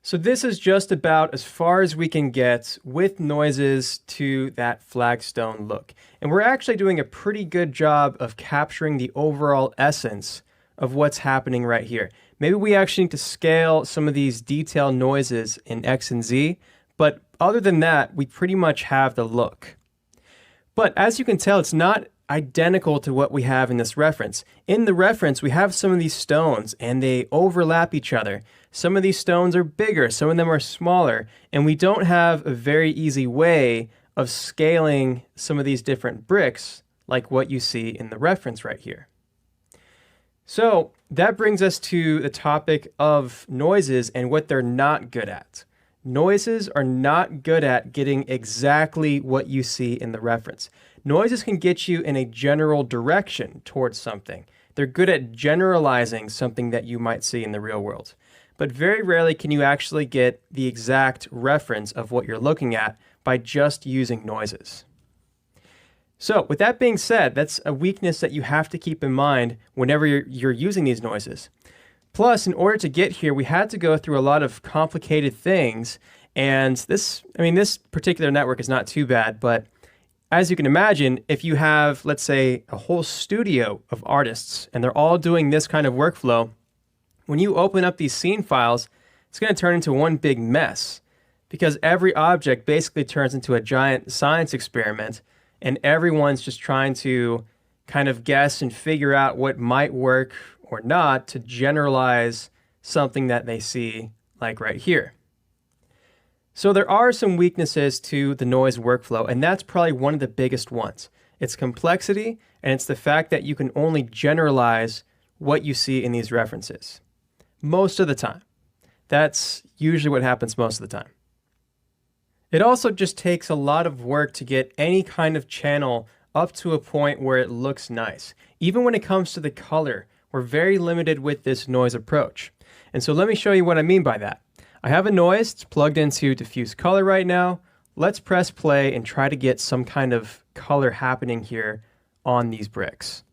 So this is just about as far as we can get with noises to that flagstone look. And we're actually doing a pretty good job of capturing the overall essence of what's happening right here. Maybe we actually need to scale some of these detail noises in X and Z, but other than that, we pretty much have the look. But as you can tell, it's not identical to what we have in this reference. In the reference, we have some of these stones and they overlap each other. Some of these stones are bigger, some of them are smaller, and we don't have a very easy way of scaling some of these different bricks like what you see in the reference right here. So that brings us to the topic of noises and what they're not good at. Noises are not good at getting exactly what you see in the reference. Noises can get you in a general direction towards something. They're good at generalizing something that you might see in the real world. But very rarely can you actually get the exact reference of what you're looking at by just using noises. So with that being said, that's a weakness that you have to keep in mind whenever you're using these noises. Plus, in order to get here, we had to go through a lot of complicated things. And this particular network is not too bad, but as you can imagine, if you have, let's say, a whole studio of artists and they're all doing this kind of workflow, when you open up these scene files, it's going to turn into one big mess because every object basically turns into a giant science experiment and everyone's just trying to kind of guess and figure out what might work or not to generalize something that they see like right here. So there are some weaknesses to the noise workflow, and that's probably one of the biggest ones. It's complexity, and it's the fact that you can only generalize what you see in these references. Most of the time. That's usually what happens most of the time. It also just takes a lot of work to get any kind of channel up to a point where it looks nice. Even when it comes to the color, we're very limited with this noise approach. And so let me show you what I mean by that. I have a noise, it's plugged into diffuse color right now. Let's press play and try to get some kind of color happening here on these bricks.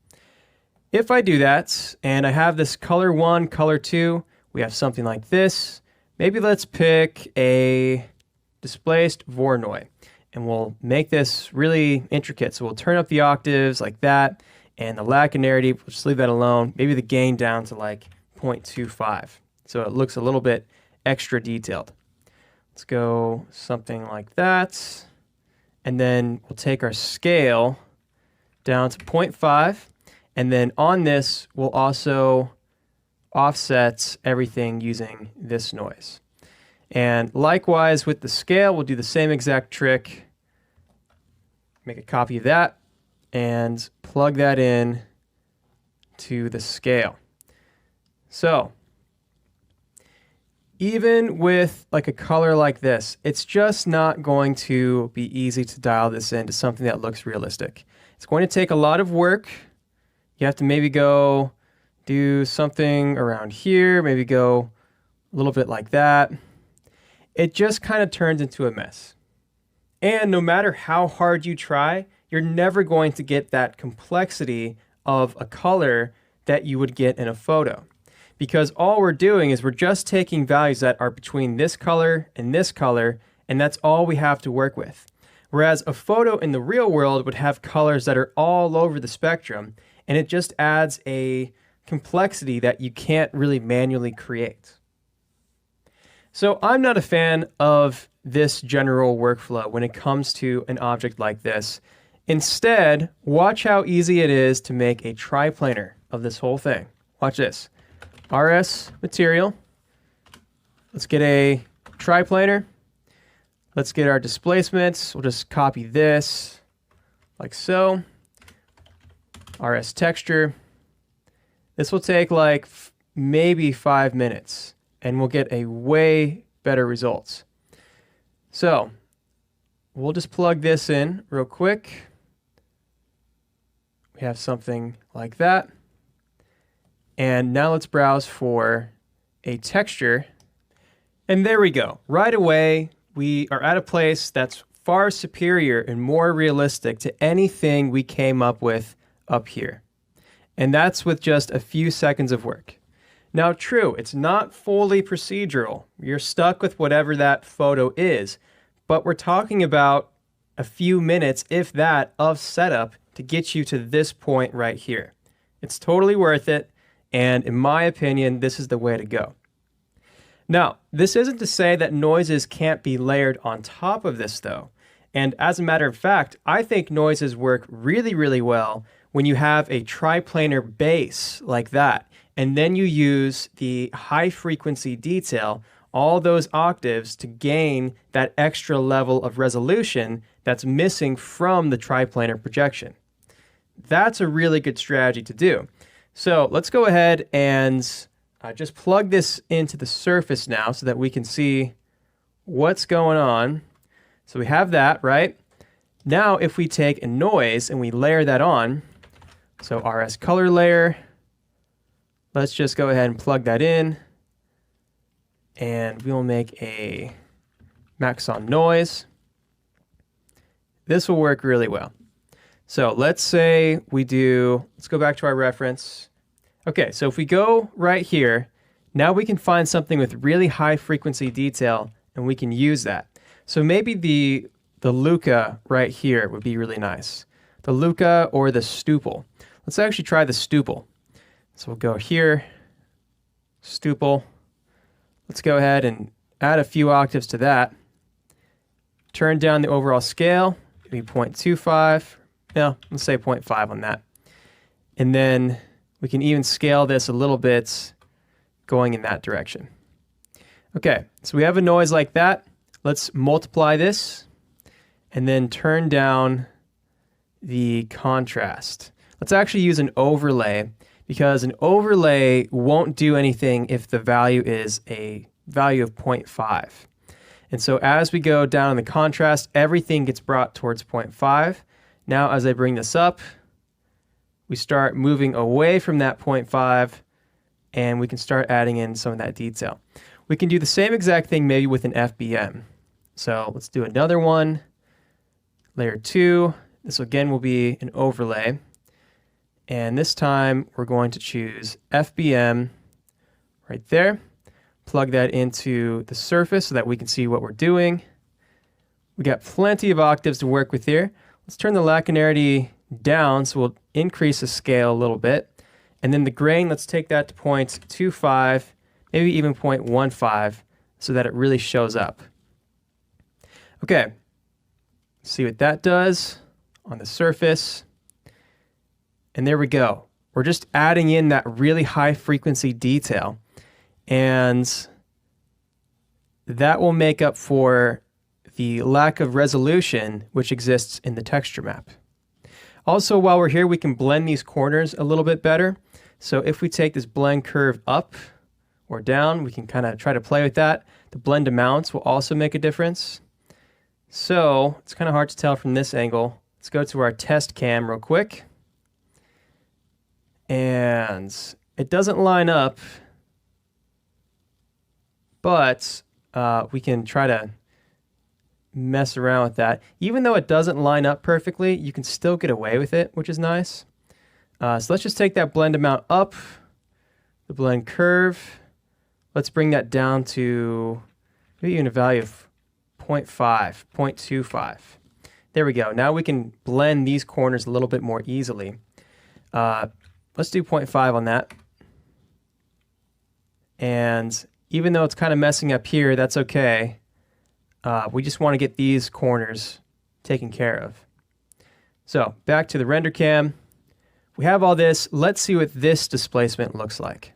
If I do that, and I have this color 1, color 2, we have something like this. Maybe let's pick a displaced Voronoi, and we'll make this really intricate. So we'll turn up the octaves like that, and the lacularity, we'll just leave that alone. Maybe the gain down to like 0.25, so it looks a little bit extra detailed. Let's go something like that, and then we'll take our scale down to 0.5. And then on this, we'll also offset everything using this noise. And likewise with the scale, we'll do the same exact trick. Make a copy of that and plug that in to the scale. So even with like a color like this, it's just not going to be easy to dial this into something that looks realistic. It's going to take a lot of work. You have to maybe go do something around here, maybe go a little bit like that. It just kind of turns into a mess. And no matter how hard you try, you're never going to get that complexity of a color that you would get in a photo. Because all we're doing is we're just taking values that are between this color, and that's all we have to work with. Whereas a photo in the real world would have colors that are all over the spectrum, and it just adds a complexity that you can't really manually create. So I'm not a fan of this general workflow when it comes to an object like this. Instead, watch how easy it is to make a triplanar of this whole thing. Watch this. RS material. Let's get a triplanar. Let's get our displacements. We'll just copy this like so. RS texture. This will take like maybe 5 minutes and we'll get a way better results. So we'll just plug this in real quick. We have something like that. And now let's browse for a texture. And there we go. Right away, we are at a place that's far superior and more realistic to anything we came up with up here. And that's with just a few seconds of work. Now, true, it's not fully procedural. You're stuck with whatever that photo is, but we're talking about a few minutes, if that, of setup to get you to this point right here. It's totally worth it, and in my opinion, this is the way to go. Now, this isn't to say that noises can't be layered on top of this though. And as a matter of fact, I think noises work really, really well when you have a triplanar bass like that, and then you use the high frequency detail, all those octaves, to gain that extra level of resolution that's missing from the triplanar projection. That's a really good strategy to do. So let's go ahead and just plug this into the surface now so that we can see what's going on. So we have that, right? Now if we take a noise and we layer that on, so RS color layer, let's just go ahead and plug that in, and we'll make a max on noise. This will work really well. So let's say we do, let's go back to our reference. Okay, so if we go right here, now we can find something with really high frequency detail, and we can use that. So maybe the Luca right here would be really nice. The Luca or the Stuple. Let's actually try the Stuple. So we'll go here, Stuple. Let's go ahead and add a few octaves to that. Turn down the overall scale, maybe 0.25. No, let's say 0.5 on that. And then we can even scale this a little bit going in that direction. Okay, so we have a noise like that. Let's multiply this and then turn down the contrast. Let's actually use an overlay, because an overlay won't do anything if the value is a value of 0.5. And so as we go down in the contrast, everything gets brought towards 0.5. Now as I bring this up, we start moving away from that 0.5, and we can start adding in some of that detail. We can do the same exact thing maybe with an FBM. So let's do another one, layer 2. This again will be an overlay. And this time we're going to choose FBM right there. Plug that into the surface so that we can see what we're doing. We got plenty of octaves to work with here. Let's turn the lacunarity down, so we'll increase the scale a little bit. And then the grain, let's take that to 0.25, maybe even 0.15, so that it really shows up. Okay, let's see what that does on the surface. And there we go. We're just adding in that really high frequency detail. And that will make up for the lack of resolution which exists in the texture map. Also, while we're here, we can blend these corners a little bit better. So if we take this blend curve up or down, we can kind of try to play with that. The blend amounts will also make a difference. So it's kind of hard to tell from this angle. Let's go to our test cam real quick. And it doesn't line up, but we can try to mess around with that. Even though it doesn't line up perfectly, you can still get away with it, which is nice. So let's just take that blend amount up, the blend curve. Let's bring that down to maybe even a value of 0.5, 0.25. There we go. Now we can blend these corners a little bit more easily. Let's do 0.5 on that. And even though it's kind of messing up here, that's okay. We just want to get these corners taken care of. So back to the render cam. We have all this. Let's see what this displacement looks like.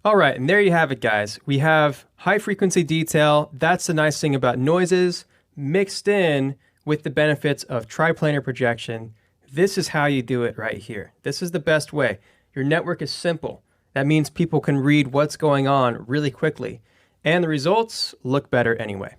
All right, and there you have it, guys. We have high frequency detail. That's the nice thing about noises, mixed in with the benefits of triplanar projection. This is how you do it right here. This is the best way. Your network is simple. That means people can read what's going on really quickly, and the results look better anyway.